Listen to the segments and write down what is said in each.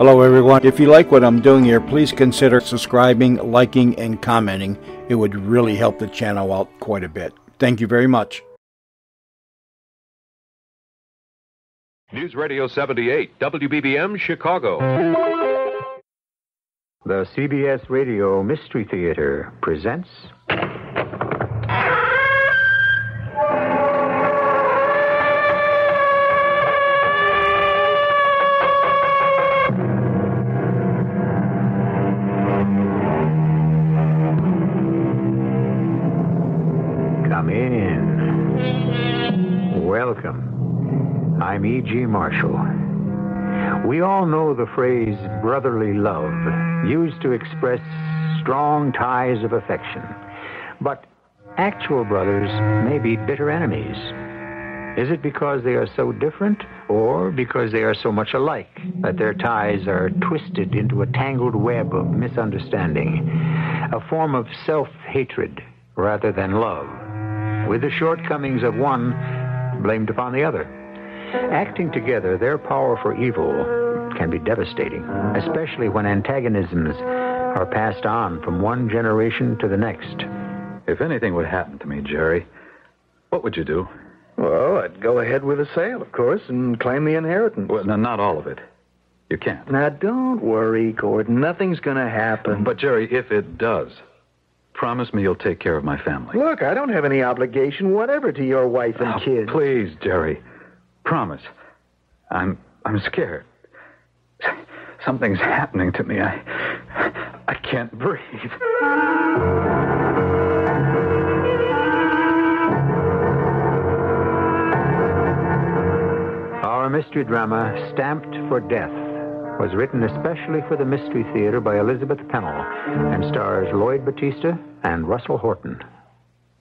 Hello everyone. If you like what I'm doing here, please consider subscribing, liking, and commenting. It would really help the channel out quite a bit. Thank you very much. News Radio 78, WBBM, Chicago. The CBS Radio Mystery Theater presents... Come in. Welcome. I'm E.G. Marshall. We all know the phrase brotherly love, used to express strong ties of affection. But actual brothers may be bitter enemies. Is it because they are so different, or because they are so much alike that their ties are twisted into a tangled web of misunderstanding, a form of self-hatred rather than love, with the shortcomings of one blamed upon the other? Acting together, their power for evil can be devastating, especially when antagonisms are passed on from one generation to the next. If anything would happen to me, Jerry, what would you do? Well, I'd go ahead with the sale, of course, and claim the inheritance. Well, no, not all of it. You can't. Now, don't worry, Gordon. Nothing's going to happen. But, Jerry, if it does, promise me you'll take care of my family. Look, I don't have any obligation whatever to your wife and kids. Please, Jerry. Promise. I'm scared. Something's happening to me. I can't breathe. Our mystery drama, Stamped for Death, was written especially for the Mystery Theater by Elizabeth Pennell and stars Lloyd Battista and Russell Horton.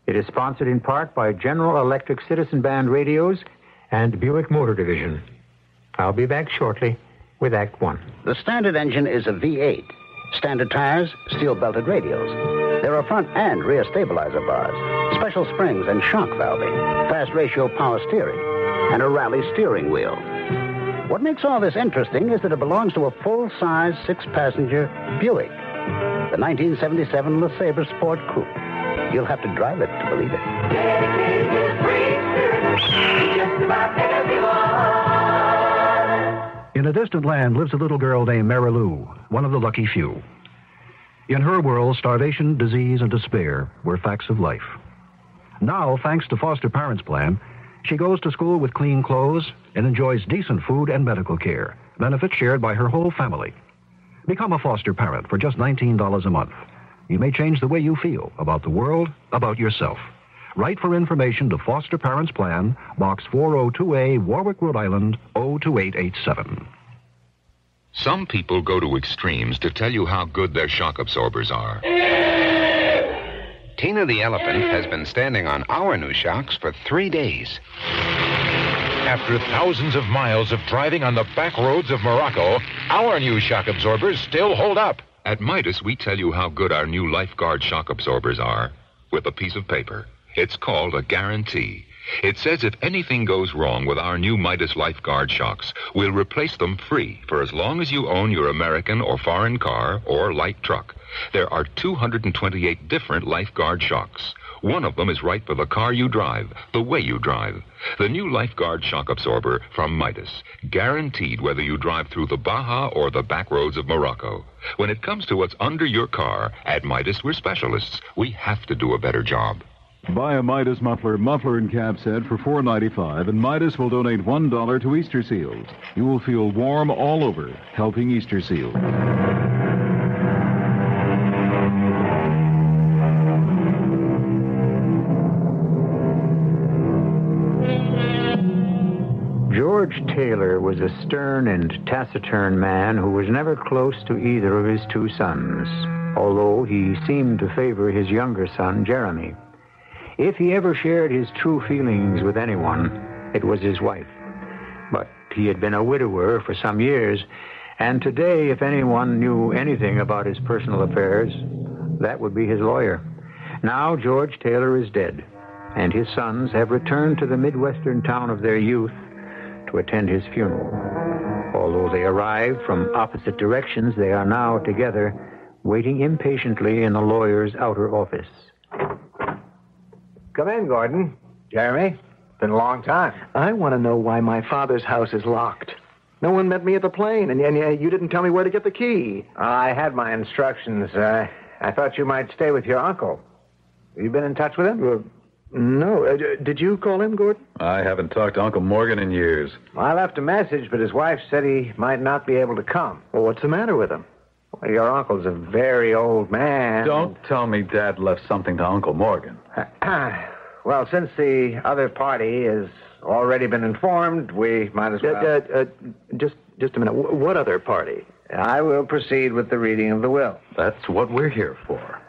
It is sponsored in part by General Electric Citizen Band Radios and Buick Motor Division. I'll be back shortly with Act One. The standard engine is a V8. Standard tires, steel-belted radials. There are front and rear stabilizer bars, special springs and shock valving, fast ratio power steering, and a rally steering wheel. What makes all this interesting is that it belongs to a full-size, six-passenger Buick, the 1977 LeSabre Sport Coupe. You'll have to drive it to believe it. In a distant land lives a little girl named Mary Lou, one of the lucky few. In her world, starvation, disease, and despair were facts of life. Now, thanks to Foster Parents Plan, she goes to school with clean clothes and enjoys decent food and medical care, benefits shared by her whole family. Become a foster parent for just $19 a month. You may change the way you feel about the world, about yourself. Write for information to Foster Parents Plan, Box 402A, Warwick, Rhode Island, 02887. Some people go to extremes to tell you how good their shock absorbers are. Tina the elephant has been standing on our new shocks for 3 days. After thousands of miles of driving on the back roads of Morocco, our new shock absorbers still hold up. At Midas, we tell you how good our new LifeGuard shock absorbers are with a piece of paper. It's called a guarantee. It says if anything goes wrong with our new Midas LifeGuard shocks, we'll replace them free for as long as you own your American or foreign car or light truck. There are 228 different LifeGuard shocks. One of them is right for the car you drive, the way you drive. The new LifeGuard shock absorber from Midas. Guaranteed whether you drive through the Baja or the back roads of Morocco. When it comes to what's under your car, at Midas we're specialists. We have to do a better job. Buy a Midas muffler and cap set for $4.95, and Midas will donate $1 to Easter Seals. You will feel warm all over, helping Easter Seals. George Taylor was a stern and taciturn man who was never close to either of his two sons, although he seemed to favor his younger son, Jeremy. If he ever shared his true feelings with anyone, it was his wife. But he had been a widower for some years, and today, if anyone knew anything about his personal affairs, that would be his lawyer. Now George Taylor is dead, and his sons have returned to the Midwestern town of their youth to attend his funeral. Although they arrived from opposite directions, they are now together, waiting impatiently in the lawyer's outer office. Come in, Gordon. Jeremy, been a long time. I want to know why my father's house is locked. No one met me at the plane, and you didn't tell me where to get the key. I had my instructions. I thought you might stay with your uncle. Have you been in touch with him? No. Did you call him, Gordon? I haven't talked to Uncle Morgan in years. Well, I left a message, but his wife said he might not be able to come. Well, what's the matter with him? Well, your uncle's a very old man. Don't tell me Dad left something to Uncle Morgan. Well, since the other party has already been informed, we might as well... Just a minute. What other party? I will proceed with the reading of the will. That's what we're here for.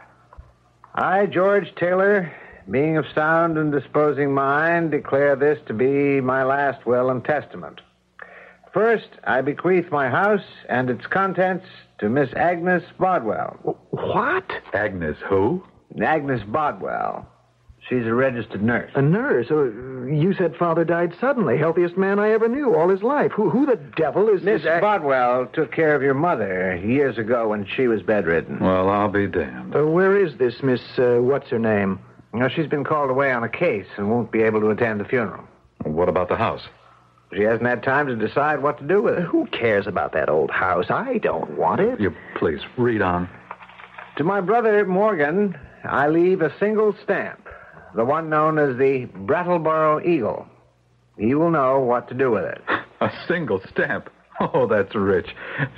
I, George Taylor, being of sound and disposing mind, declare this to be my last will and testament. First, I bequeath my house and its contents to Miss Agnes Bodwell. What? Agnes who? Agnes Bodwell. She's a registered nurse. A nurse? You said Father died suddenly. Healthiest man I ever knew all his life. Who the devil is Miss Bodwell took care of your mother years ago when she was bedridden. Well, I'll be damned. Where is this Miss, what's her name? She's been called away on a case and won't be able to attend the funeral. What about the house? She hasn't had time to decide what to do with it. Who cares about that old house? I don't want it. You please, read on. To my brother Morgan, I leave a single stamp, the one known as the Brattleboro Eagle. He will know what to do with it. A single stamp? Oh, that's rich.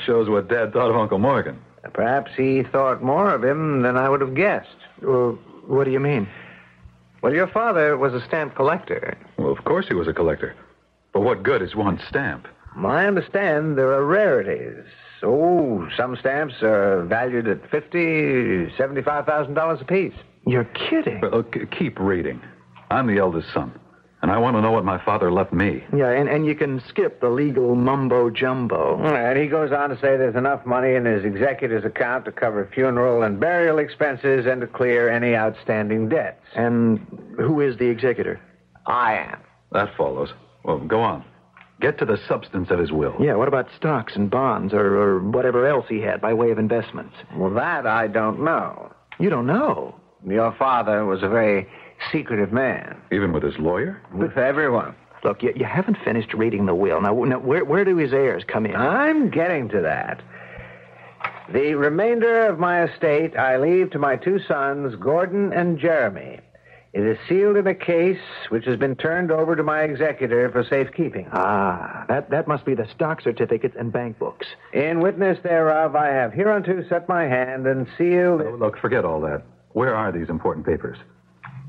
Shows what Dad thought of Uncle Morgan. Perhaps he thought more of him than I would have guessed. What do you mean? Well, your father was a stamp collector. Well, of course he was a collector. But what good is one stamp? I understand there are rarities. Oh, some stamps are valued at $50,000, $75,000 apiece. You're kidding. Well, keep reading. I'm the eldest son, and I want to know what my father left me. Yeah, and you can skip the legal mumbo-jumbo. And he goes on to say there's enough money in his executor's account to cover funeral and burial expenses and to clear any outstanding debts. And who is the executor? I am. That follows. Well, go on. Get to the substance of his will. Yeah, what about stocks and bonds or whatever else he had by way of investments? Well, that I don't know. You don't know? Your father was a very secretive man. Even with his lawyer? With everyone. Look, you haven't finished reading the will. Now where do his heirs come in? I'm getting to that. The remainder of my estate I leave to my two sons, Gordon and Jeremy. It is sealed in a case which has been turned over to my executor for safekeeping. Ah, that must be the stock certificates and bank books. In witness thereof, I have hereunto set my hand and sealed... Oh, look, forget all that. Where are these important papers?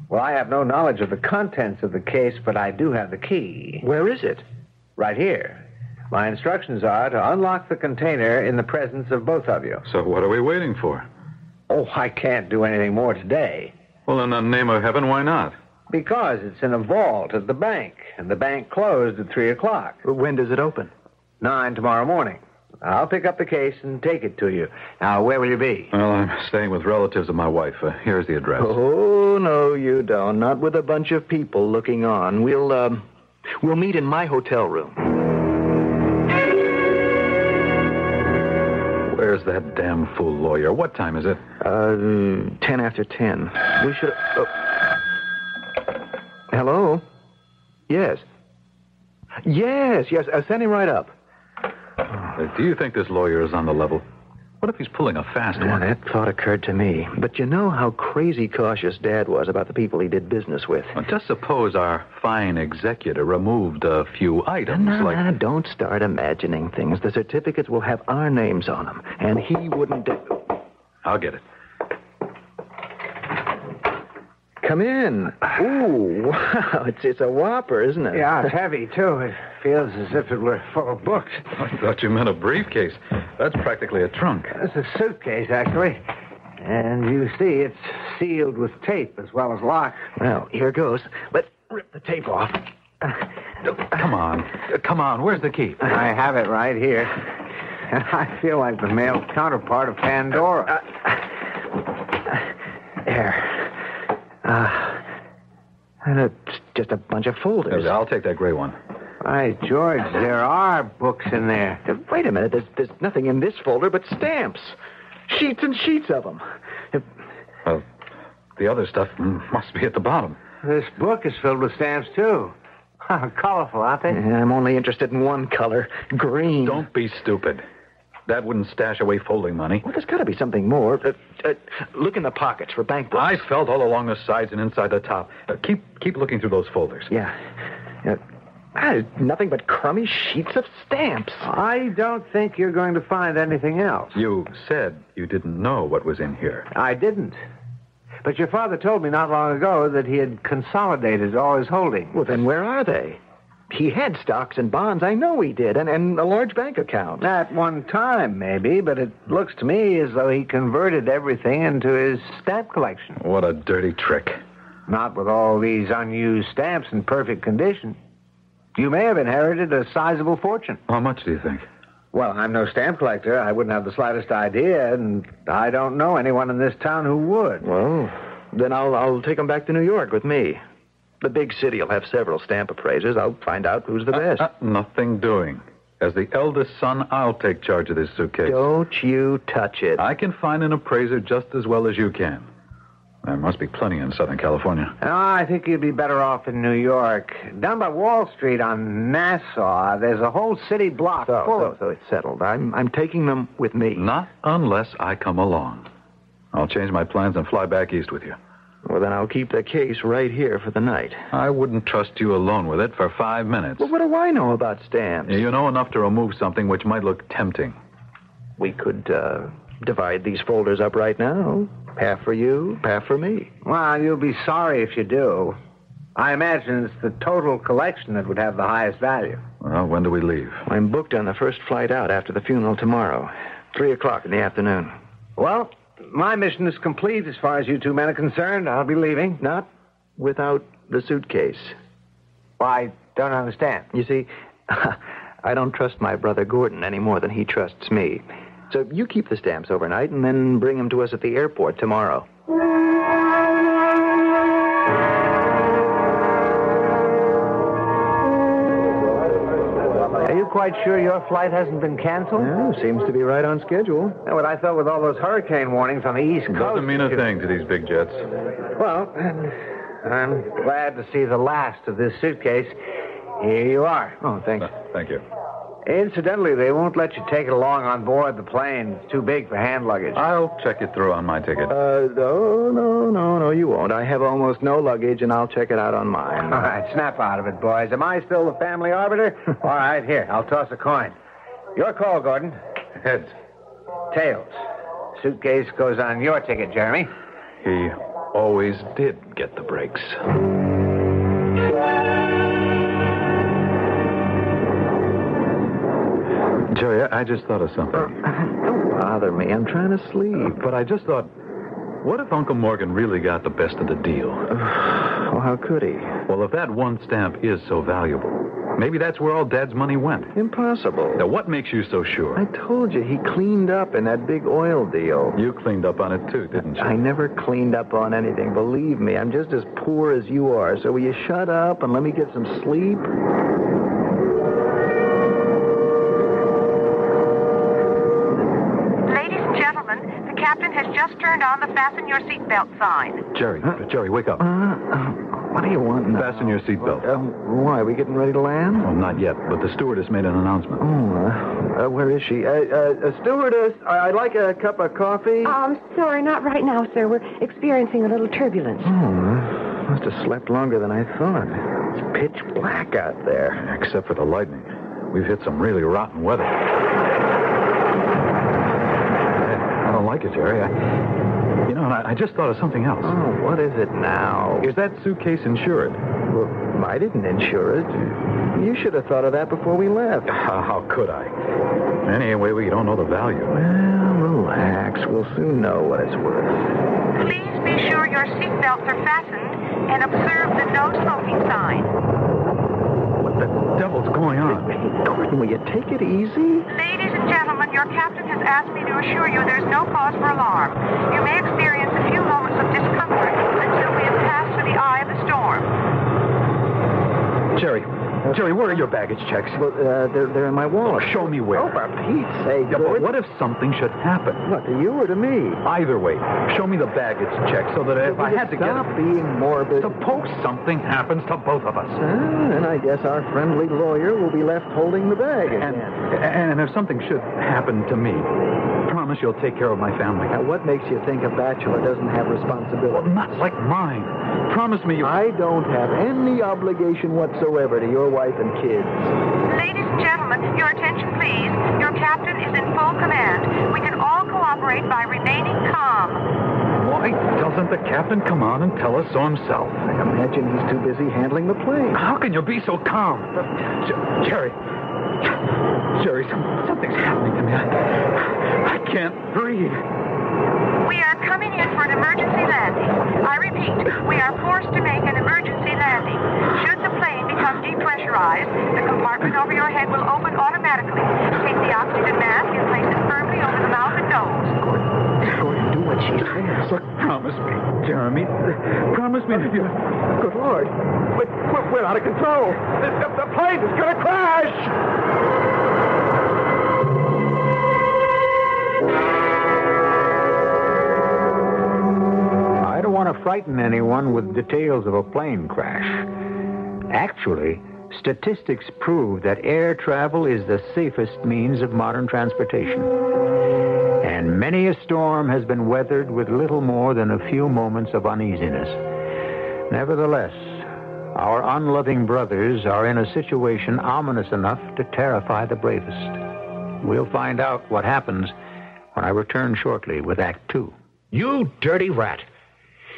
Well, I have no knowledge of the contents of the case, but I do have the key. Where is it? Right here. My instructions are to unlock the container in the presence of both of you. So what are we waiting for? Oh, I can't do anything more today. Well, in the name of heaven, why not? Because it's in a vault at the bank, and the bank closed at 3 o'clock. When does it open? 9 tomorrow morning. I'll pick up the case and take it to you. Now, where will you be? Well, I'm staying with relatives of my wife. Here's the address. Oh, no, you don't. Not with a bunch of people looking on. We'll meet in my hotel room. Where's that damn fool lawyer? What time is it? 10 after 10. We should... Hello? Yes. Yes. Send him right up. Do you think this lawyer is on the level? What if he's pulling a fast one? That thought occurred to me. But you know how crazy cautious Dad was about the people he did business with. Well, just suppose our fine executor removed a few items like... Don't start imagining things. The certificates will have our names on them, and he wouldn't... I'll get it. Come in. Ooh, wow, it's a whopper, isn't it? Yeah, it's heavy, too. It feels as if it were full of books. I thought you meant a briefcase. That's practically a trunk. It's a suitcase, actually. And you see, it's sealed with tape as well as locked. Well, here goes. Let's rip the tape off. Come on. Where's the key? I have it right here. And I feel like the male counterpart of Pandora. There. And it's just a bunch of folders. I'll take that gray one. Why, George, there are books in there. Wait a minute. There's nothing in this folder but stamps. Sheets and sheets of them. Well, the other stuff must be at the bottom. This book is filled with stamps, too. Colorful, aren't they? I'm only interested in one color, green. Don't be stupid. That wouldn't stash away folding money. Well, there's got to be something more. Look in the pockets for bank books. I felt all along the sides and inside the top. Keep looking through those folders. Yeah. Nothing but crummy sheets of stamps. I don't think you're going to find anything else. You said you didn't know what was in here. I didn't. But your father told me not long ago that he had consolidated all his holdings. Well, then where are they? He had stocks and bonds. I know he did, and a large bank account. At one time, maybe, but it looks to me as though he converted everything into his stamp collection. What a dirty trick. Not with all these unused stamps in perfect condition. You may have inherited a sizable fortune. How much do you think? Well, I'm no stamp collector. I wouldn't have the slightest idea, and I don't know anyone in this town who would. Well, then I'll take them back to New York with me. The big city will have several stamp appraisers. I'll find out who's the best. Nothing doing. As the eldest son, I'll take charge of this suitcase. Don't you touch it. I can find an appraiser just as well as you can. There must be plenty in Southern California. Oh, I think you'd be better off in New York. Down by Wall Street on Nassau, there's a whole city block full. So it's settled. I'm taking them with me. Not unless I come along. I'll change my plans and fly back east with you. Well, then I'll keep the case right here for the night. I wouldn't trust you alone with it for 5 minutes. Well, what do I know about stamps? You know enough to remove something which might look tempting. We could divide these folders up right now. Half for you, half for me. Well, you'll be sorry if you do. I imagine it's the total collection that would have the highest value. Well, when do we leave? I'm booked on the first flight out after the funeral tomorrow. 3:00 in the afternoon. Well, my mission is complete as far as you two men are concerned. I'll be leaving. Not without the suitcase. Well, I don't understand. You see, I don't trust my brother Gordon any more than he trusts me. So you keep the stamps overnight and then bring them to us at the airport tomorrow. Are you quite sure your flight hasn't been canceled? No, seems to be right on schedule. Yeah, what I thought with all those hurricane warnings on the East Coast... Doesn't mean a thing to these big jets. Well, I'm glad to see the last of this suitcase. Here you are. Oh, thanks. Thank you. Incidentally, they won't let you take it along on board the plane. It's too big for hand luggage. I'll check it through on my ticket. No, you won't. I have almost no luggage, and I'll check it out on mine. All right, snap out of it, boys. Am I still the family arbiter? All right, here, I'll toss a coin. Your call, Gordon. Heads. Tails. Suitcase goes on your ticket, Jeremy. He always did get the breaks. Jerry, I just thought of something. Don't bother me. I'm trying to sleep. But I just thought, what if Uncle Morgan really got the best of the deal? Well, how could he? Well, if that one stamp is so valuable, maybe that's where all Dad's money went. Impossible. Now, what makes you so sure? I told you, he cleaned up in that big oil deal. You cleaned up on it, too, didn't you? I never cleaned up on anything. Believe me, I'm just as poor as you are. So will you shut up and let me get some sleep? Captain has just turned on the fasten your seatbelt sign. Jerry, wake up. What do you want now? Fasten your seatbelt. Why, are we getting ready to land? Well, not yet, but the stewardess made an announcement. Oh, where is she? Stewardess, I'd like a cup of coffee. Sorry, not right now, sir. We're experiencing a little turbulence. Oh, must have slept longer than I thought. It's pitch black out there. Except for the lightning. We've hit some really rotten weather. I don't like it, Jerry. I just thought of something else. Oh, what is it now? Is that suitcase insured? Well, I didn't insure it. You should have thought of that before we left. How could I? Anyway, we don't know the value. Well, relax. We'll soon know what it's worth. Please be sure your seatbelts are fastened and observe the no smoking sign. What the devil's going on? Hey, Gordon, will you take it easy? Ladies and gentlemen, your captain has asked me to assure you there's no cause for alarm. You may experience a few moments of discomfort until we have passed through the eye of the storm. Jerry, Jerry, where are your baggage checks? Well, they're in my wallet. Show me where. Oh, for Pete's sake, Yeah, but Gordon. what if something should happen? What, to you or to me? Either way, show me the baggage check so that if I had to get Stop being morbid. Suppose something happens to both of us. Then I guess our friendly lawyer will be left holding the bag again. And if something should happen to me, promise you'll take care of my family. Now, what makes you think a bachelor doesn't have responsibility? Well, not like mine. Promise me you... I don't have any obligation whatsoever to your wife and kids. Ladies and gentlemen, your attention, please. Your captain is in full command. We can all cooperate by remaining calm. Why doesn't the captain come on and tell us so himself? I imagine he's too busy handling the plane. How can you be so calm? Jerry, something's happening to me. I can't breathe. We are coming in for an emergency landing. I repeat, we are forced to make an emergency landing. Should the plane become depressurized, the compartment over your head will open automatically. Take the oxygen mask and place it firmly over the mouth and nose. Gordon, do what she says. Look, promise me, Jeremy. Promise me that you... Good Lord. We're out of control. The plane is going to crash! I don't want to frighten anyone with details of a plane crash. Actually, statistics prove that air travel is the safest means of modern transportation. And many a storm has been weathered with little more than a few moments of uneasiness. Nevertheless, our unloving brothers are in a situation ominous enough to terrify the bravest. We'll find out what happens when I return shortly with Act 2. You dirty rat.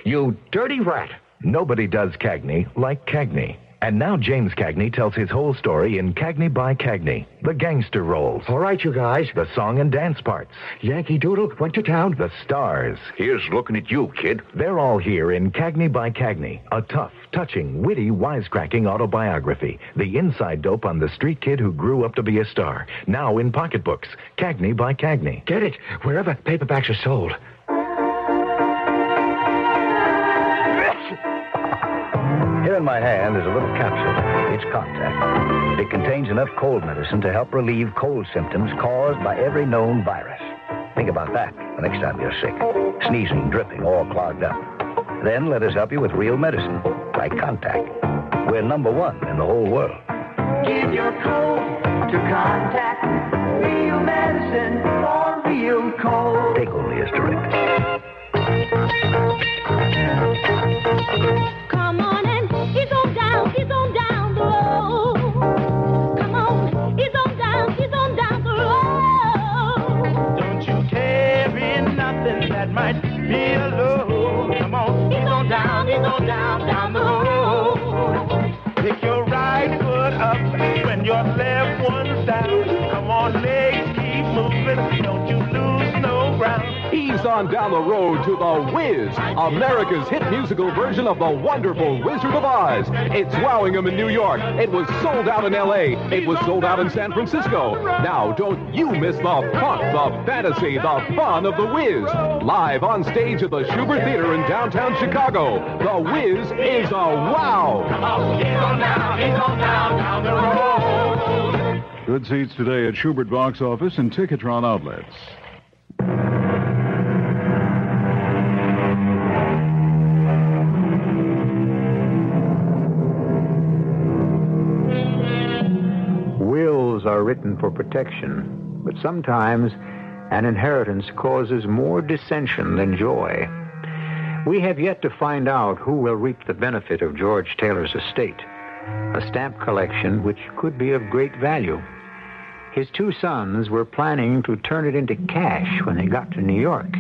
You dirty rat. Nobody does Cagney like Cagney. And now James Cagney tells his whole story in Cagney by Cagney. The gangster roles. All right, you guys. The song and dance parts. Yankee Doodle went to town. The stars. Here's looking at you, kid. They're all here in Cagney by Cagney. A tough, touching, witty, wisecracking autobiography. The inside dope on the street kid who grew up to be a star. Now in pocketbooks. Cagney by Cagney. Get it wherever paperbacks are sold. Here in my hand is a little capsule. It's Contact. It contains enough cold medicine to help relieve cold symptoms caused by every known virus. Think about that the next time you're sick. Sneezing, dripping, all clogged up. Then let us help you with real medicine, like Contact. We're #1 in the whole world. Give your cold to Contact. Real medicine for real cold. Take only as directed. Come on and he's on down the road. Come on, he's on down the road. Don't you carry nothing that might be a load. Come on, he's on down the road. Pick your right foot up when your left one's down. Come on, legs, keep moving. Don't you lose no ground. Ease on down the road to The Wiz, America's hit musical version of The Wonderful Wizard of Oz. It's wowing them in New York. It was sold out in L.A. It was sold out in San Francisco. Now, don't you miss the funk, the fantasy, the fun of The Wiz. Live on stage at the Schubert Theater in downtown Chicago. The Wiz is a wow. Come on, he's on down the road. Good seats today at Schubert Box Office and Ticketron outlets. Wills are written for protection, but sometimes an inheritance causes more dissension than joy. We have yet to find out who will reap the benefit of George Taylor's estate, a stamp collection which could be of great value. His 2 sons were planning to turn it into cash when they got to New York.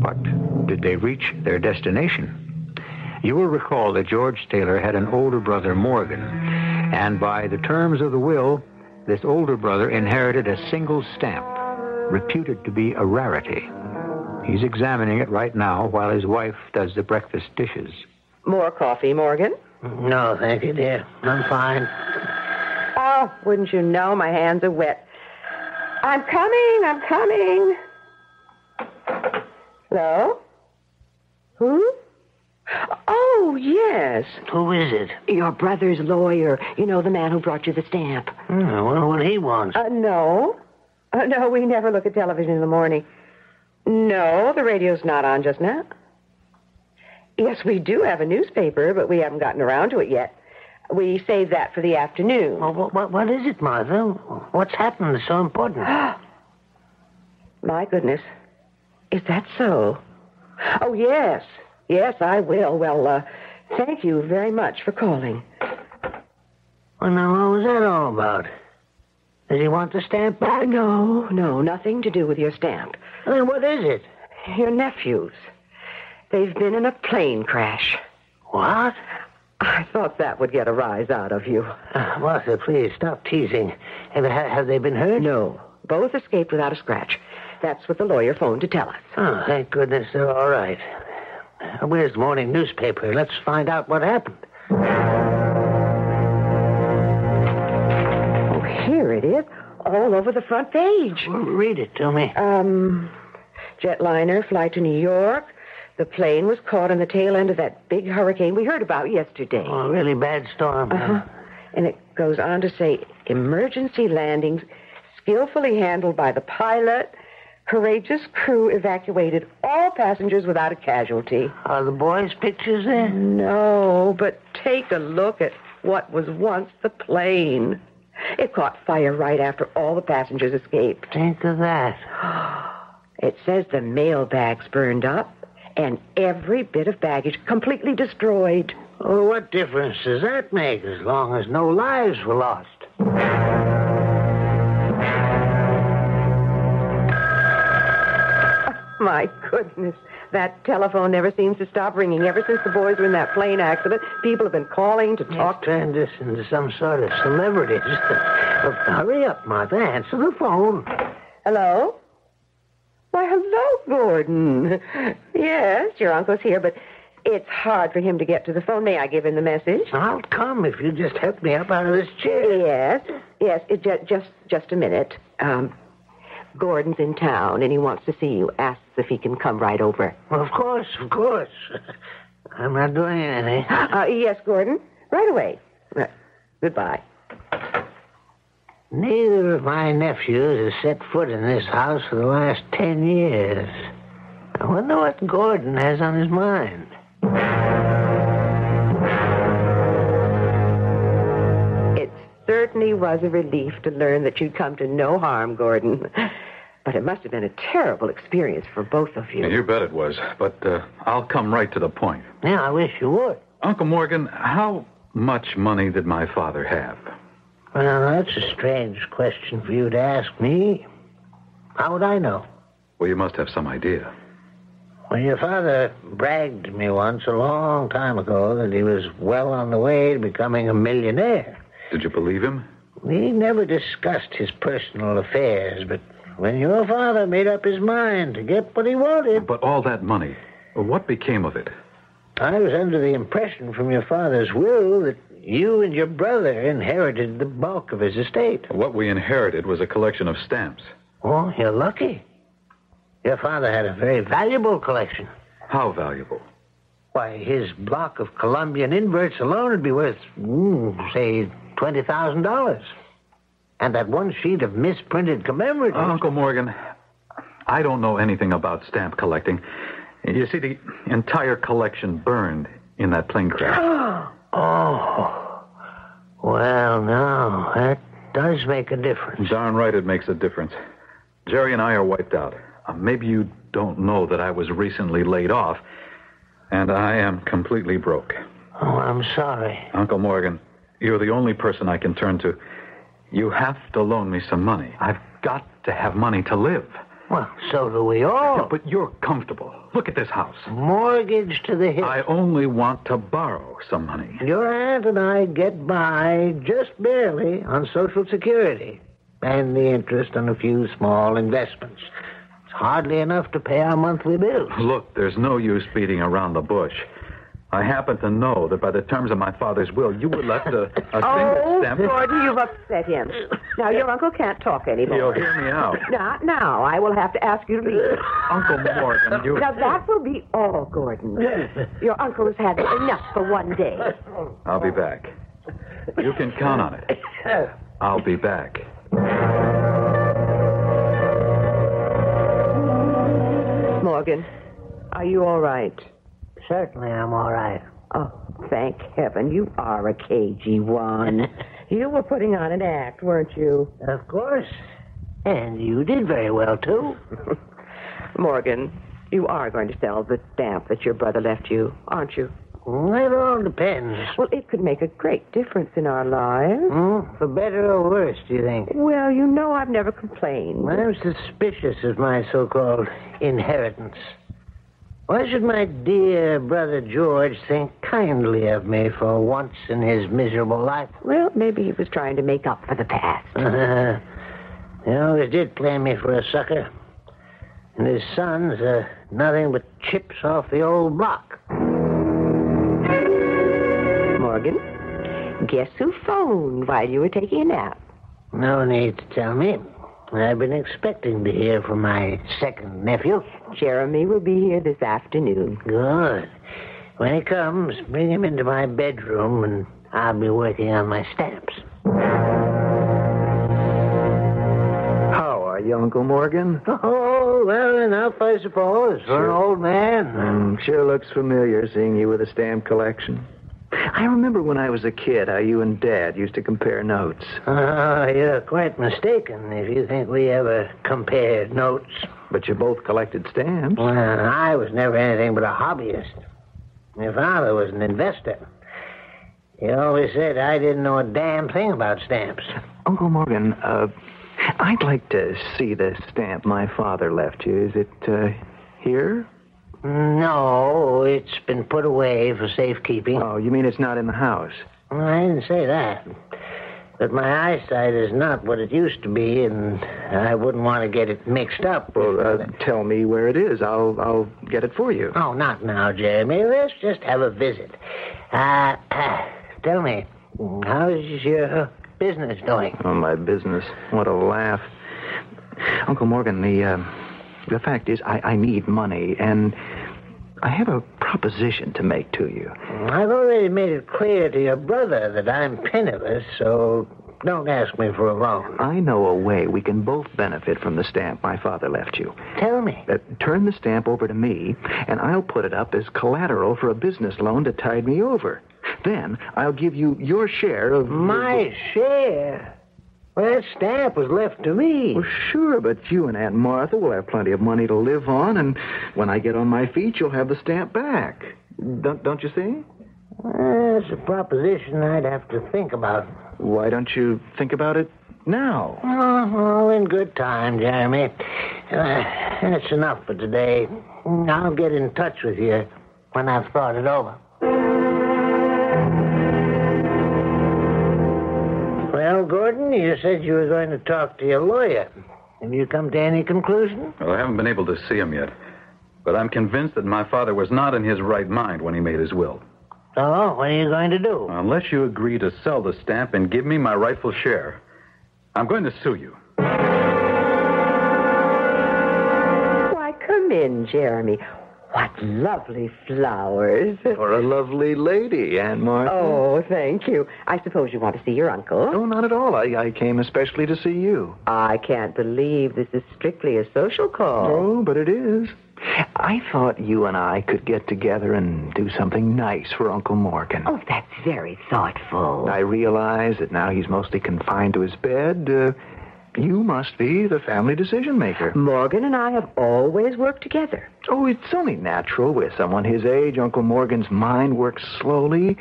But did they reach their destination? You will recall that George Taylor had an older brother, Morgan, and by the terms of the will, this older brother inherited a single stamp, reputed to be a rarity. He's examining it right now while his wife does the breakfast dishes. More coffee, Morgan? No, thank you, dear. I'm fine. Oh, wouldn't you know, my hands are wet. I'm coming. Hello? Who? Oh, yes. Who is it? Your brother's lawyer. You know, the man who brought you the stamp. I wonder what he wants. No. No, we never look at television in the morning. No, the radio's not on just now. Yes, we do have a newspaper, but we haven't gotten around to it yet. We save that for the afternoon. Well, what is it, Martha? What's happened that's so important? My goodness. Is that so? Oh, yes. Yes, I will. Well, thank you very much for calling. Well, now, what was that all about? Does he want the stamp back? No, nothing to do with your stamp. Then what is it? Your nephews. They've been in a plane crash. What? I thought that would get a rise out of you. Martha, please, stop teasing. Have they been hurt? No. Both escaped without a scratch. That's what the lawyer phoned to tell us. Oh, thank goodness they're all right. Where's the morning newspaper? Let's find out what happened. Oh, here it is. All over the front page. Well, read it to me. Jetliner, flight to New York. The plane was caught on the tail end of that big hurricane we heard about yesterday. Oh, a really bad storm. And it goes on to say, emergency landings skillfully handled by the pilot. Courageous crew evacuated all passengers without a casualty. Are the boys' pictures there? No, but take a look at what was once the plane. It caught fire right after all the passengers escaped. Think of that. It says the mail bags burned up and every bit of baggage completely destroyed. Well, what difference does that make as long as no lives were lost? My goodness, that telephone never seems to stop ringing. Ever since the boys were in that plane accident, people have been calling to talk. Turned this into some sort of celebrity. Just hurry up, Martha. Answer the phone. Hello? Why, hello, Gordon. Yes, your uncle's here, but it's hard for him to get to the phone. May I give him the message? I'll come if you just help me up out of this chair. Yes, just a minute. Gordon's in town, and he wants to see you. Asks if he can come right over. Well, of course. I'm not doing anything. Yes, Gordon. Right away. Goodbye. Neither of my nephews has set foot in this house for the last 10 years. I wonder what Gordon has on his mind. It certainly was a relief to learn that you'd come to no harm, Gordon. But it must have been a terrible experience for both of you. You bet it was. But I'll come right to the point. Yeah, I wish you would. Uncle Morgan, how much money did my father have? Well, that's a strange question for you to ask me. How would I know? Well, you must have some idea. Well, your father bragged to me once a long time ago that he was well on the way to becoming a millionaire. Did you believe him? We never discussed his personal affairs, but when your father made up his mind to get what he wanted... But all that money, what became of it? I was under the impression from your father's will that you and your brother inherited the bulk of his estate. What we inherited was a collection of stamps. Oh, you're lucky. Your father had a very valuable collection. How valuable? Why, his block of Colombian inverts alone would be worth, say, $20,000. And that one sheet of misprinted commemoratives... Uncle Morgan, I don't know anything about stamp collecting. You see, the entire collection burned in that plane crash. Oh. Well, now, that does make a difference. Darn right it makes a difference. Jerry and I are wiped out. Maybe you don't know that I was recently laid off, and I am completely broke. Oh, I'm sorry. Uncle Morgan, you're the only person I can turn to. You have to loan me some money. I've got to have money to live. Well, so do we all. Yeah, but you're comfortable. Look at this house. Mortgage to the hilt. I only want to borrow some money. Your aunt and I get by just barely on Social Security and the interest on a few small investments. It's hardly enough to pay our monthly bills. Look, there's no use beating around the bush. I happen to know that by the terms of my father's will, you were left a single stamp. Oh, Gordon, you've upset him. Now, your uncle can't talk anymore. You'll hear me out. Not now. I will have to ask you to leave. Uncle Morgan, you... Now, that will be all, Gordon. Your uncle has had enough for one day. I'll be back. You can count on it. I'll be back. Morgan, are you all right? Certainly I'm all right. Oh, thank heaven. You are a cagey one. You were putting on an act, weren't you? Of course. And you did very well, too. Morgan, you are going to sell the stamp that your brother left you, aren't you? It all depends. Well, it could make a great difference in our lives. For better or worse, do you think? Well, you know I've never complained. I'm suspicious of my so-called inheritance. Why should my dear brother George think kindly of me for once in his miserable life? Well, maybe he was trying to make up for the past. He always did play me for a sucker. And his sons are nothing but chips off the old block. Morgan, guess who phoned while you were taking a nap? No need to tell me. I've been expecting to hear from my second nephew. Jeremy will be here this afternoon. Good. When he comes, bring him into my bedroom, and I'll be working on my stamps. How are you, Uncle Morgan? Oh, well enough, I suppose, for an old man. Sure looks familiar, seeing you with a stamp collection. I remember when I was a kid how you and Dad used to compare notes. You're quite mistaken if you think we ever compared notes. But you both collected stamps. Well, I was never anything but a hobbyist. My father was an investor. He always said I didn't know a damn thing about stamps. Uncle Morgan, I'd like to see the stamp my father left you. Is it here? No, it's been put away for safekeeping. Oh, you mean it's not in the house? Well, I didn't say that. But my eyesight is not what it used to be, and I wouldn't want to get it mixed up. Well, tell me where it is. I'll get it for you. Oh, not now, Jeremy. Let's just have a visit. Tell me, how is your business doing? Oh, my business. What a laugh. Uncle Morgan, the fact is, I need money, and I have a proposition to make to you. I've already made it clear to your brother that I'm penniless, so don't ask me for a loan. I know a way we can both benefit from the stamp my father left you. Tell me. Turn the stamp over to me, and I'll put it up as collateral for a business loan to tide me over. Then I'll give you your share of... My share? Well, that stamp was left to me. Well, sure, but you and Aunt Martha will have plenty of money to live on, and when I get on my feet, you'll have the stamp back. Don't you see? That's a proposition I'd have to think about. Why don't you think about it now? Oh, in good time, Jeremy. That's enough for today. I'll get in touch with you when I've thought it over. Well, Gordon, you said you were going to talk to your lawyer. Have you come to any conclusion? Well, I haven't been able to see him yet. But I'm convinced that my father was not in his right mind when he made his will. So, what are you going to do? Unless you agree to sell the stamp and give me my rightful share, I'm going to sue you. Why, come in, Jeremy. What lovely flowers. For a lovely lady, Aunt Martha. Oh, thank you. I suppose you want to see your uncle. No, not at all. I came especially to see you. I can't believe this is strictly a social call. Oh, but it is. I thought you and I could get together and do something nice for Uncle Morgan. Oh, that's very thoughtful. I realize that now he's mostly confined to his bed. You must be the family decision maker. Morgan and I have always worked together. Oh, it's only natural with someone his age. Uncle Morgan's mind works slowly.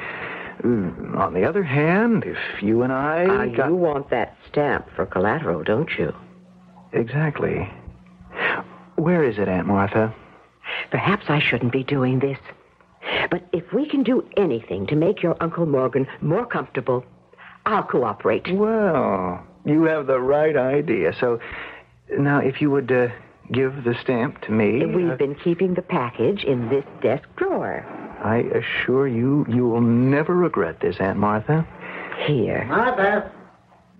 On the other hand, if you and I... You want that stamp for collateral, don't you? Exactly. Where is it, Aunt Martha? Perhaps I shouldn't be doing this. But if we can do anything to make your Uncle Morgan more comfortable, I'll cooperate. Well, you have the right idea. So, now, if you would give the stamp to me... We've been keeping the package in this desk drawer. I assure you, you will never regret this, Aunt Martha. Here. Martha!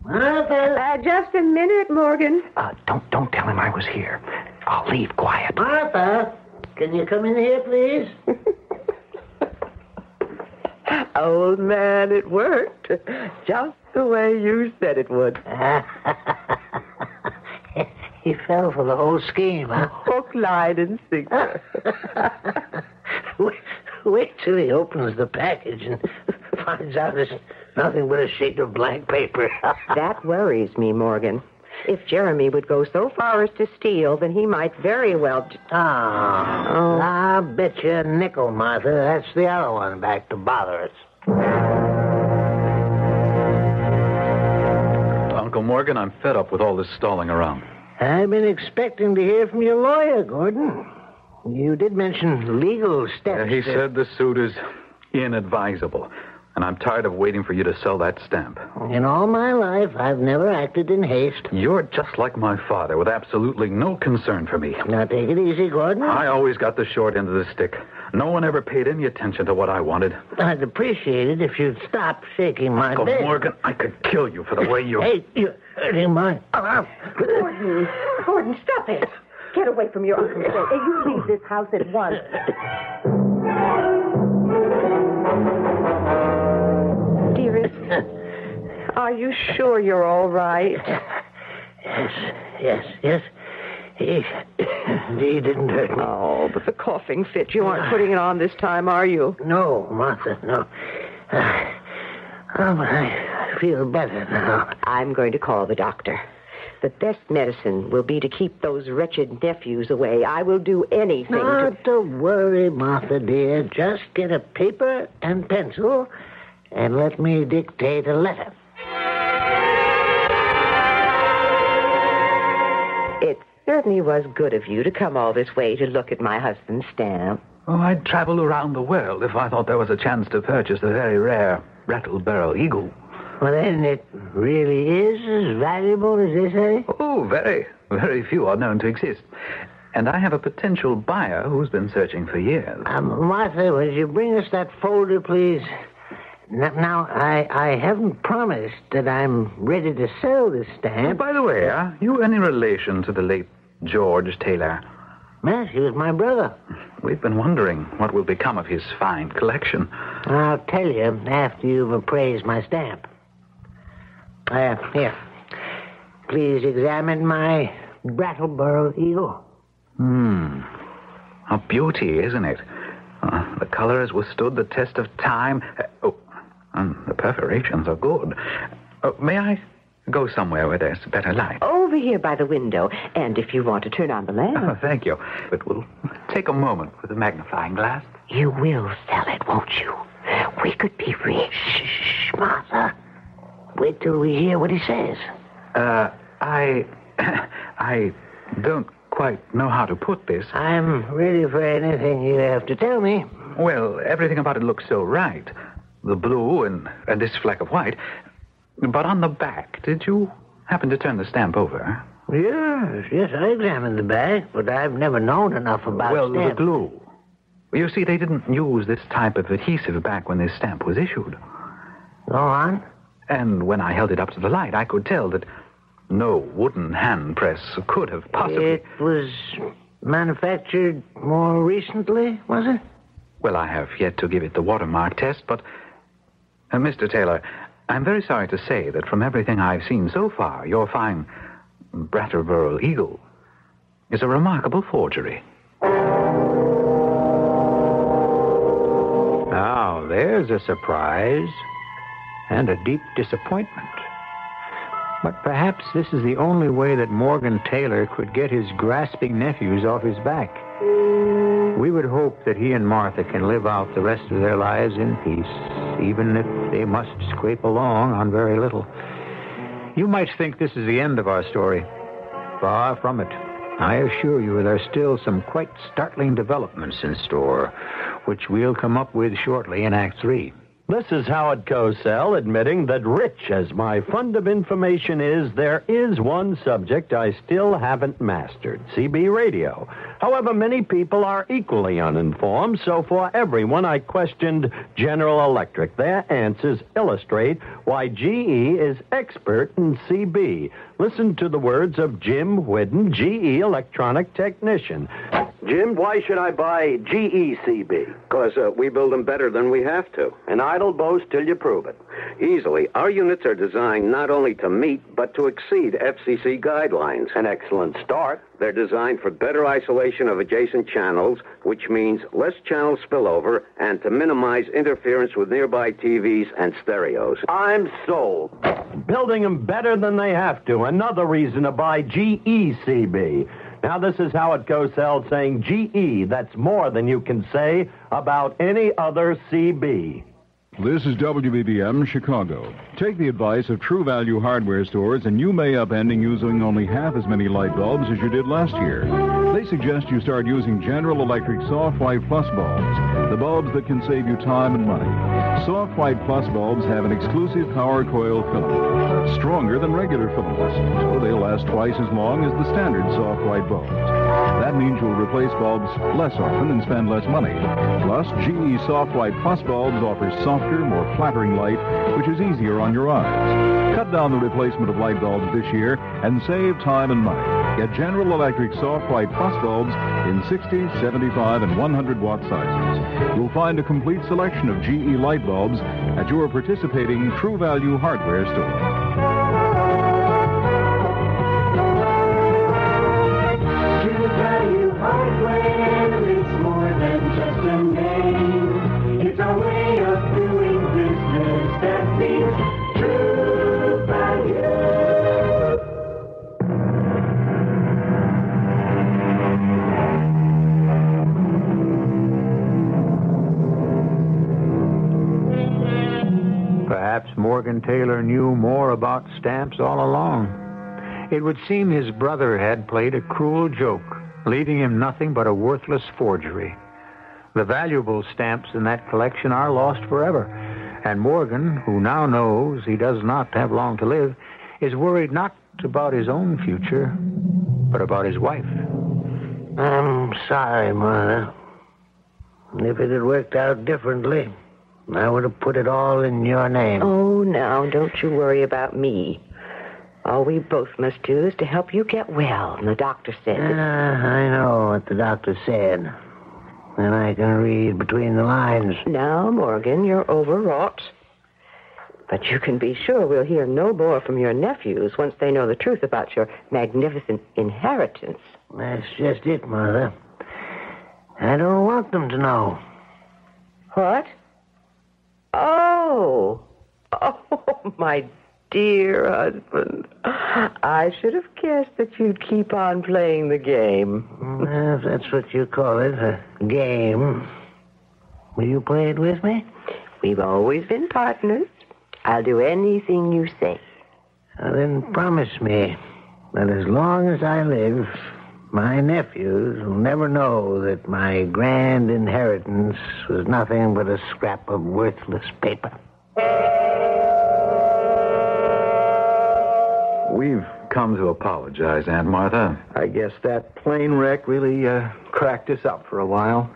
Martha! Just a minute, Morgan. Don't tell him I was here. I'll leave quiet. Martha! Can you come in here, please? Old man, it worked. Just the way you said it would. He fell for the whole scheme, huh? Hook, line, and sinker. Wait till he opens the package and finds out it's nothing but a sheet of blank paper. That worries me, Morgan. If Jeremy would go so far as to steal, then he might very well... I'll bet you a nickel, Martha. That's the other one back to bother us. Uncle Morgan, I'm fed up with all this stalling around. I've been expecting to hear from your lawyer, Gordon. You did mention legal steps. He said the suit is inadvisable, and I'm tired of waiting for you to sell that stamp. In all my life, I've never acted in haste. You're just like my father, with absolutely no concern for me. Now, take it easy, Gordon. I always got the short end of the stick. No one ever paid any attention to what I wanted. I'd appreciate it if you'd stop shaking my Uncle bed. Morgan, I could kill you for the way you... Hey, you're hurting my arm. Gordon, stop it. Get away from your uncle's bed. You leave this house at once. Dearest, are you sure you're all right? Yes. He didn't hurt me. Oh, but the coughing fit, you aren't putting it on this time, are you? No, Martha, no. But I feel better now. I'm going to call the doctor. The best medicine will be to keep those wretched nephews away. I will do anything Not to worry, Martha, dear. Just get a paper and pencil and let me dictate a letter. It certainly was good of you to come all this way to look at my husband's stamp. Oh, I'd travel around the world if I thought there was a chance to purchase the very rare rattle-barrel eagle. Well, then it really is as valuable as they say? Oh, very, very few are known to exist. And I have a potential buyer who's been searching for years. Martha, would you bring us that folder, please? Now, I haven't promised that I'm ready to sell this stamp. By the way, are you any relation to the late George Taylor? Yes, he was my brother. We've been wondering what will become of his fine collection. I'll tell you after you've appraised my stamp. Here. Please examine my Brattleboro eagle. A beauty, isn't it? The color has withstood the test of time. And the perforations are good. May I go somewhere where there's better light? Over here by the window. And if you want to turn on the lamp. Thank you. But we'll take a moment with the magnifying glass. You will sell it, won't you? We could be rich. Shh, Martha. Wait till we hear what he says. I don't quite know how to put this. I'm ready for anything you have to tell me. Well, everything about it looks so right. The blue and this fleck of white. But on the back, did you happen to turn the stamp over? Yes, I examined the back, but I've never known enough about stamps. Well, the stamps. glue. You see, they didn't use this type of adhesive back when this stamp was issued. Go on. And when I held it up to the light, I could tell that no wooden hand press could have possibly... It was manufactured more recently, was it? Well, I have yet to give it the watermark test, but... Mr. Taylor, I'm very sorry to say that from everything I've seen so far, your fine Brattleboro eagle is a remarkable forgery. Now, there's a surprise and a deep disappointment. But perhaps this is the only way that Morgan Taylor could get his grasping nephews off his back. We would hope that he and Martha can live out the rest of their lives in peace, even if they must scrape along on very little. You might think this is the end of our story. Far from it. I assure you there are still some quite startling developments in store, which we'll come up with shortly in Act 3. This is Howard Cosell admitting that rich as my fund of information is, there is one subject I still haven't mastered, CB radio. However, many people are equally uninformed, so for everyone I questioned General Electric. Their answers illustrate why GE is expert in CB. Listen to the words of Jim Whidden, GE electronic technician. Jim, why should I buy GE CB? Because we build them better than we have to. An idle boast till you prove it. Easily. Our units are designed not only to meet, but to exceed FCC guidelines. An excellent start. They're designed for better isolation of adjacent channels, which means less channel spillover, and to minimize interference with nearby TVs and stereos. I'm sold. Building them better than they have to. Another reason to buy GE CB. Now, this is Howard Cosell saying GE. That's more than you can say about any other CB. This is WBBM Chicago. Take the advice of True Value hardware stores, and you may up ending using only half as many light bulbs as you did last year. They suggest you start using General Electric Soft White Plus bulbs, the bulbs that can save you time and money. Soft White Plus bulbs have an exclusive power coil filament, stronger than regular filaments, so they'll last twice as long as the standard Soft White bulbs. That means you'll replace bulbs less often and spend less money. Plus, GE Soft White Plus bulbs offer softer, more flattering light, which is easier on your eyes. Cut down the replacement of light bulbs this year and save time and money. Get General Electric Soft White Plus bulbs in 60, 75, and 100-watt sizes. You'll find a complete selection of GE light bulbs at your participating True Value hardware store. True Value Hardware, it's more than just a name. It's a way of doing business that means True Value. Perhaps Morgan Taylor knew more about stamps all along. It would seem his brother had played a cruel joke, leaving him nothing but a worthless forgery. The valuable stamps in that collection are lost forever, and Morgan, who now knows he does not have long to live, is worried not about his own future, but about his wife. I'm sorry, Mother. If it had worked out differently, I would have put it all in your name. Oh, now, don't you worry about me. All we both must do is to help you get well, and the doctor said... I know what the doctor said. And I can read between the lines. Now, Morgan, you're overwrought. But you can be sure we'll hear no more from your nephews once they know the truth about your magnificent inheritance. That's just it, Mother. I don't want them to know. What? Oh, my dear husband. I should have guessed that you'd keep on playing the game. If that's what you call it, a game. Will you play it with me? We've always been partners. I'll do anything you say. Now, then promise me that as long as I live, my nephews will never know that my grand inheritance was nothing but a scrap of worthless paper. We've come to apologize, Aunt Martha. I guess that plane wreck really cracked us up for a while.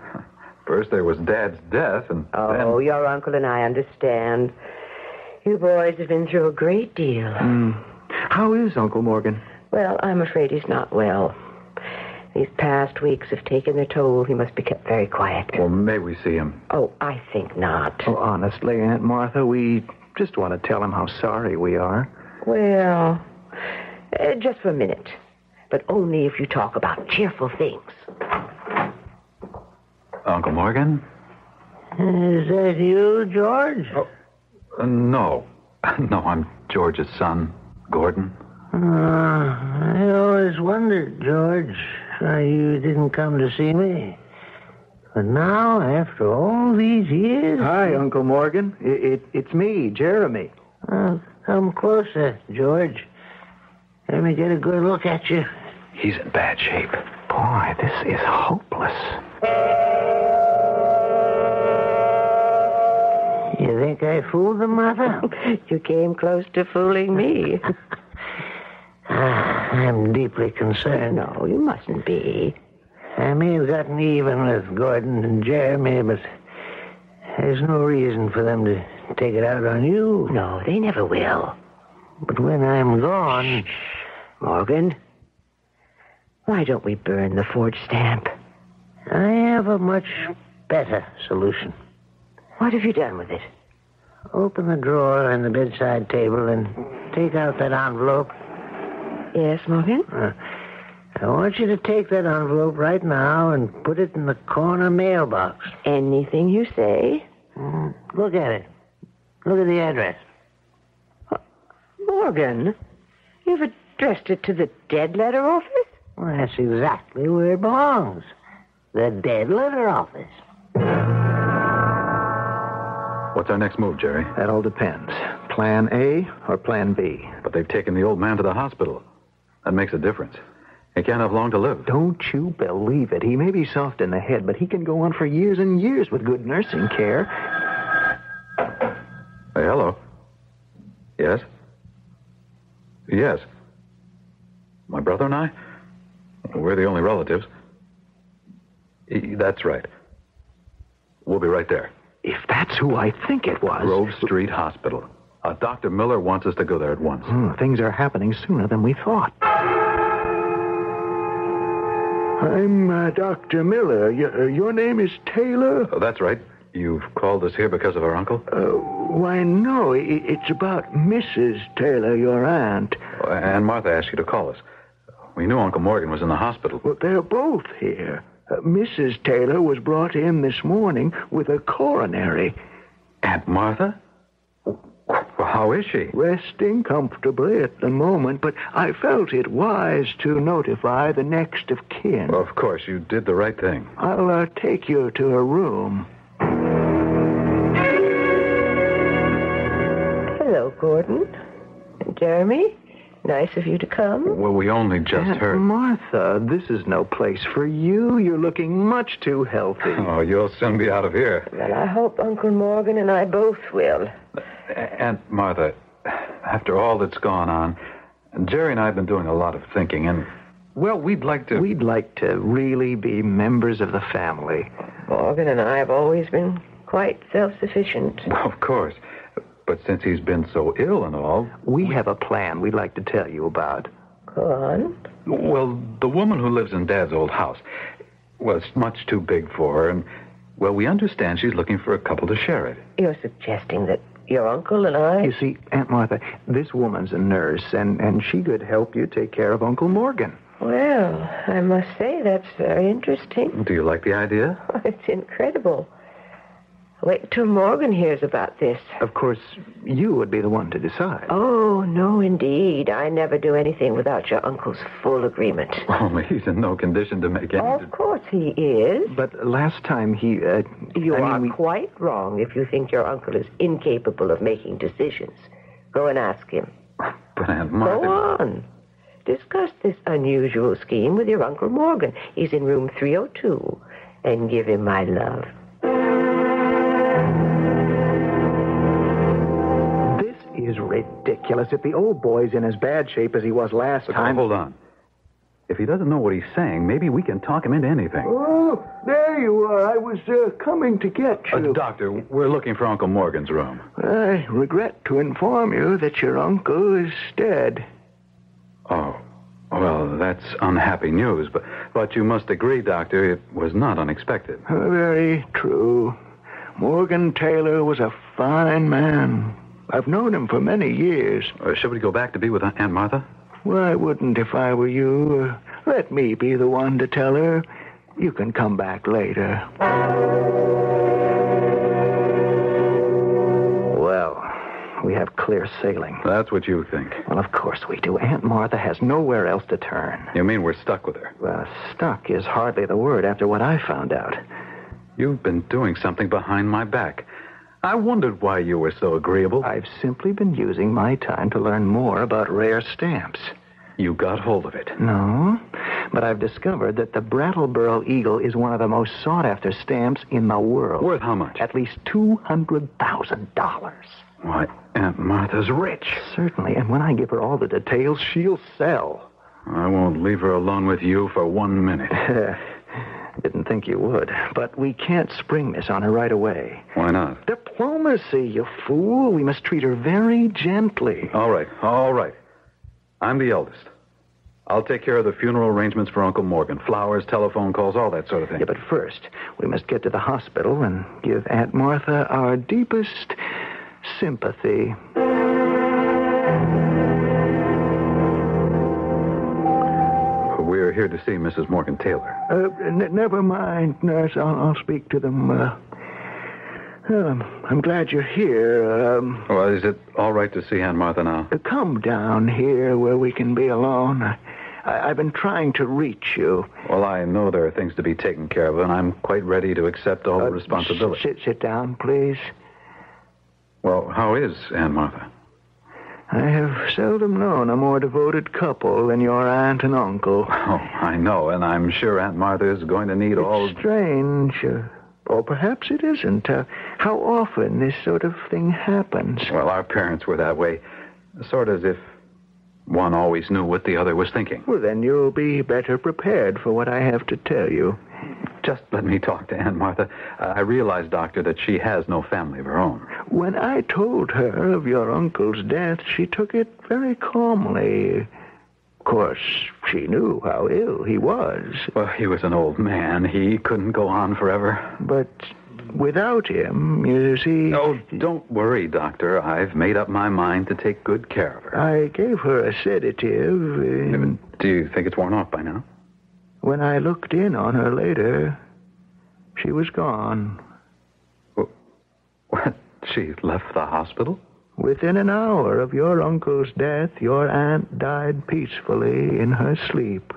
First there was Dad's death, and Oh, then... your uncle and I understand. You boys have been through a great deal. How is Uncle Morgan? Well, I'm afraid he's not well. These past weeks have taken their toll. He must be kept very quiet. Well, may we see him? Oh, I think not. Oh, honestly, Aunt Martha, we just want to tell him how sorry we are. Well, just for a minute. But only if you talk about cheerful things. Uncle Morgan? Is that you, George? No. No, I'm George's son, Gordon. I always wondered, George, why you didn't come to see me. But now, after all these years... Hi, Uncle Morgan. It's me, Jeremy. Come closer, George. Let me get a good look at you. He's in bad shape. Boy, this is hopeless. You think I fooled them, Martha? You came close to fooling me. I'm deeply concerned. No, you mustn't be. I may have gotten even with Gordon and Jeremy, but there's no reason for them to take it out on you. No, they never will. But when I'm gone... Morgan, why don't we burn the forged stamp? I have a much better solution. What have you done with it? Open the drawer in the bedside table and take out that envelope. Yes, Morgan? I want you to take that envelope right now and put it in the corner mailbox. Anything you say. Look at it. Look at the address. Morgan, you've addressed it to the dead letter office? Well, that's exactly where it belongs. The dead letter office. What's our next move, Jerry? That all depends. Plan A or Plan B? But they've taken the old man to the hospital. That makes a difference. He can't have long to live. Don't you believe it. He may be soft in the head, but he can go on for years and years with good nursing care. Hey, hello. Yes? Yes. My brother and I? We're the only relatives. That's right. We'll be right there. If that's who I think it was... Grove Street Hospital. Dr. Miller wants us to go there at once. Things are happening sooner than we thought. I'm Dr. Miller. Your name is Taylor? Oh, that's right. You've called us here because of our uncle? Why, no. It's about Mrs. Taylor, your aunt. And Martha asked you to call us. We knew Uncle Morgan was in the hospital. Well, they're both here. Mrs. Taylor was brought in this morning with a coronary. Aunt Martha? Well, how is she? Resting comfortably at the moment, but I felt it wise to notify the next of kin. Well, of course, you did the right thing. I'll take you to her room. Hello, Gordon. And Jeremy, nice of you to come. Well, we only just heard. Martha, this is no place for you. You're looking much too healthy. Oh, you'll soon be out of here. Well, I hope Uncle Morgan and I both will. Aunt Martha, after all that's gone on, Jerry and I have been doing a lot of thinking, and, well, we'd like to really be members of the family. Morgan and I have always been quite self-sufficient. Well, of course. But since he's been so ill and all... We have a plan we'd like to tell you about. Go on. Well, the woman who lives in Dad's old house, well, it's much too big for her, and, well, we understand she's looking for a couple to share it. You're suggesting that your uncle and I... You see, Aunt Martha, this woman's a nurse, and she could help you take care of Uncle Morgan. Well, I must say that's very interesting. Do you like the idea? It's incredible. Wait till Morgan hears about this. Of course, you would be the one to decide. Oh, no, indeed. I never do anything without your uncle's full agreement. Only he's in no condition to make any... Of course he is. But last time he... You are quite wrong if you think your uncle is incapable of making decisions. Go and ask him. But Aunt Martha... Go on. Discuss this unusual scheme with your Uncle Morgan. He's in room 302. And give him my love. Is ridiculous. If the old boy's in as bad shape as he was last time... Hold on. If he doesn't know what he's saying, maybe we can talk him into anything. Oh, there you are. I was coming to get you. Doctor, we're looking for Uncle Morgan's room. I regret to inform you that your uncle is dead. Oh, well, that's unhappy news, but you must agree, Doctor, it was not unexpected. Very true. Morgan Taylor was a fine man. I've known him for many years. Should we go back to be with Aunt Martha? Well, I wouldn't if I were you. Let me be the one to tell her. You can come back later. Well, we have clear sailing. That's what you think. Well, of course we do. Aunt Martha has nowhere else to turn. You mean we're stuck with her? Well, stuck is hardly the word after what I found out. You've been doing something behind my back. I wondered why you were so agreeable. I've simply been using my time to learn more about rare stamps. You got hold of it. No, but I've discovered that the Brattleboro Eagle is one of the most sought-after stamps in the world. Worth how much? At least $200,000. Why, Aunt Martha's rich. Certainly, and when I give her all the details, she'll sell. I won't leave her alone with you for 1 minute. Didn't think you would. But we can't spring this on her right away. Why not? Diplomacy, you fool. We must treat her very gently. All right. I'm the eldest. I'll take care of the funeral arrangements for Uncle Morgan. Flowers, telephone calls, all that sort of thing. Yeah, but first, we must get to the hospital and give Aunt Martha our deepest sympathy. We're here to see Mrs. Morgan Taylor. Never mind, nurse. I'll speak to them. I'm glad you're here. Well, is it all right to see Aunt Martha now? Come down here where we can be alone. I've been trying to reach you. Well, I know there are things to be taken care of, and I'm quite ready to accept all the responsibility. Sit down, please. Well, how is Aunt Martha? I have seldom known a more devoted couple than your aunt and uncle. Oh, I know, and I'm sure Aunt Martha is going to need It's strange. Or perhaps it isn't. How often this sort of thing happens? Well, our parents were that way. Sort of as if one always knew what the other was thinking. Well, then you'll be better prepared for what I have to tell you. Just let me talk to Aunt Martha. I realize, Doctor, that she has no family of her own. When I told her of your uncle's death, she took it very calmly. Of course, she knew how ill he was. Well, he was an old man. He couldn't go on forever. But without him, you see... Oh, don't worry, Doctor. I've made up my mind to take good care of her. I gave her a sedative. Do you think it's worn off by now? When I looked in on her later, she was gone. What? She left the hospital? Within an hour of your uncle's death, your aunt died peacefully in her sleep.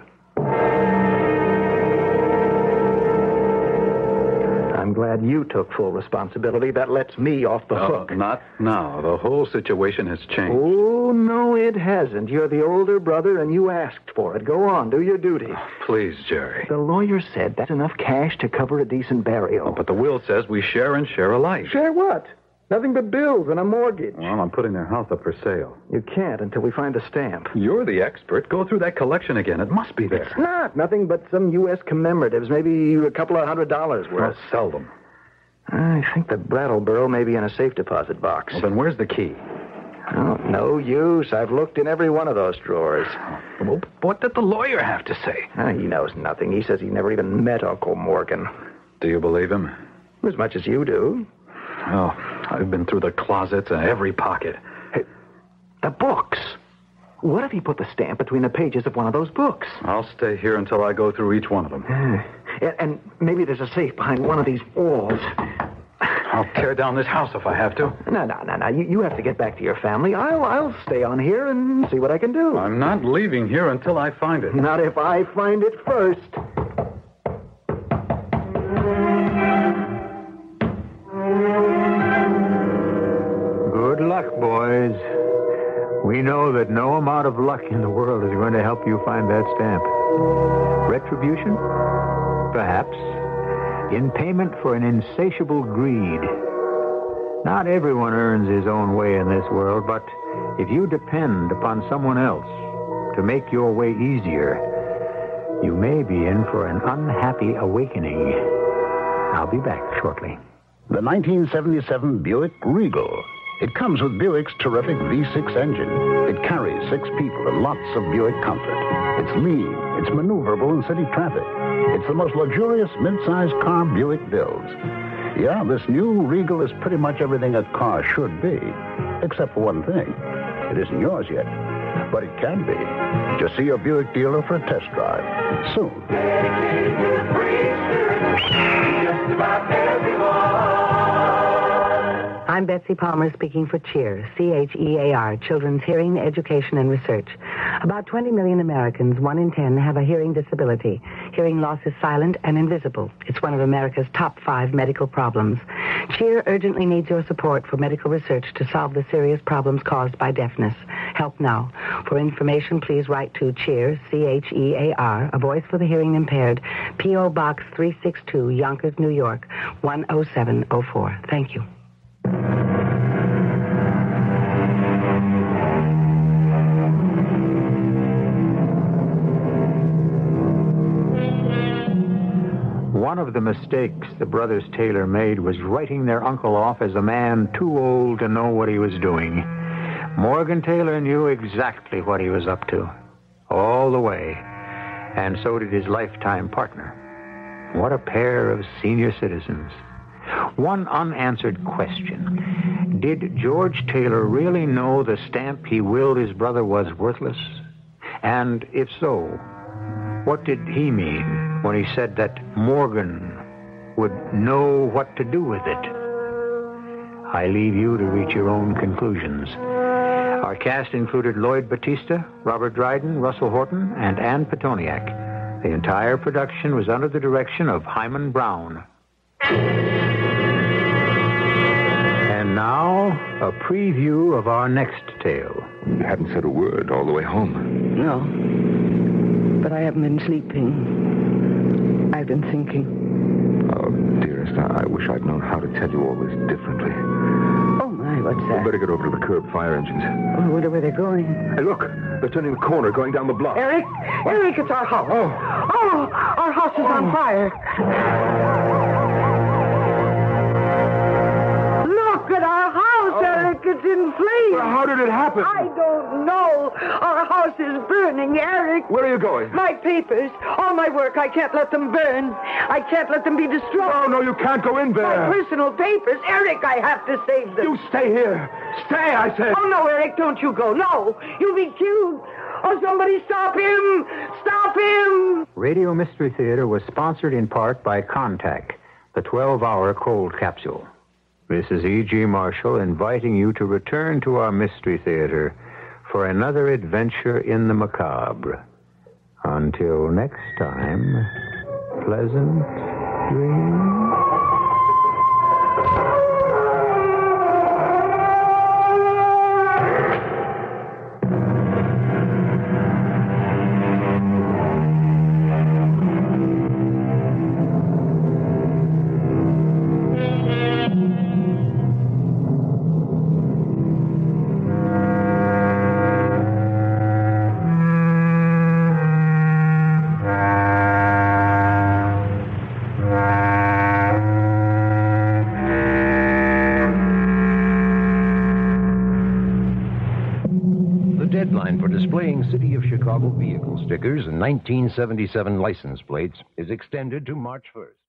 I'm glad you took full responsibility. That lets me off the hook. Not now. The whole situation has changed. Oh, no, it hasn't. You're the older brother, and you asked for it. Go on, do your duty. Oh, please, Jerry. The lawyer said that's enough cash to cover a decent burial. But the will says we share and share alike. Share what? Nothing but bills and a mortgage. Well, I'm putting their house up for sale. You can't until we find the stamp. You're the expert. Go through that collection again. It must be there. It's not. Nothing but some U.S. commemoratives. Maybe a couple of $100 worth. Well, sell them. I think the Brattleboro may be in a safe deposit box. Well, then where's the key? Oh, no use. I've looked in every one of those drawers. Well, what did the lawyer have to say? He knows nothing. He says he never even met Uncle Morgan. Do you believe him? As much as you do. Oh, I've been through the closets and every pocket. Hey, the books. What if he put the stamp between the pages of one of those books? I'll stay here until I go through each one of them. And maybe there's a safe behind one of these walls. I'll tear down this house if I have to. No. You have to get back to your family. I'll stay on here and see what I can do. I'm not leaving here until I find it. Not if I find it first. Good luck, boys. We know that no amount of luck in the world is going to help you find that stamp. Retribution? Perhaps. In payment for an insatiable greed. Not everyone earns his own way in this world, but if you depend upon someone else to make your way easier, you may be in for an unhappy awakening. I'll be back shortly. The 1977 Buick Regal. It comes with Buick's terrific V6 engine. It carries 6 people and lots of Buick comfort. It's lean. It's maneuverable in city traffic. It's the most luxurious mid-sized car Buick builds. Yeah, this new Regal is pretty much everything a car should be. Except for one thing. It isn't yours yet. But it can be. Just see your Buick dealer for a test drive. Soon. Just about everyone. I'm Betsy Palmer speaking for CHEER, C-H-E-A-R, Children's Hearing, Education, and Research. About 20 million Americans, 1 in 10, have a hearing disability. Hearing loss is silent and invisible. It's one of America's top 5 medical problems. CHEER urgently needs your support for medical research to solve the serious problems caused by deafness. Help now. For information, please write to Cheers, CHEAR, A Voice for the Hearing Impaired, P.O. Box 362, Yonkers, New York, 10704. Thank you. One of the mistakes the brothers Taylor made was writing their uncle off as a man too old to know what he was doing. Morgan Taylor knew exactly what he was up to, all the way, and so did his lifetime partner. What a pair of senior citizens. One unanswered question. Did George Taylor really know the stamp he willed his brother was worthless? And if so, what did he mean when he said that Morgan would know what to do with it? I leave you to reach your own conclusions. Our cast included Lloyd Battista, Robert Dryden, Russell Horton, and Ann Pitoniak. The entire production was under the direction of Hyman Brown. And now, a preview of our next tale. You hadn't said a word all the way home. No. But I haven't been sleeping. I've been thinking. Oh, dearest, I wish I'd known how to tell you all this differently. Oh, my, what's that? We'd better get over to the curb, fire engines. Oh, where are they going? Hey, look, they're turning the corner, going down the block. Eric, it's our house. Oh, our house is on fire. Look at our house, Eric. It's in flames. Well, how did it happen? I don't know. Our house is burning, Eric. Where are you going? My papers, all my work. I can't let them burn. I can't let them be destroyed. No, you can't go in there. My personal papers. Eric, I have to save them. You stay here. Stay, I said. Oh, no, Eric, don't you go. No, you'll be killed. Oh, somebody stop him. Stop him. Radio Mystery Theater was sponsored in part by Contact, the 12-hour cold capsule. This is E.G. Marshall inviting you to return to our Mystery Theater for another adventure in the macabre. Until next time, pleasant dreams. Displaying City of Chicago vehicle stickers and 1977 license plates is extended to March 1st.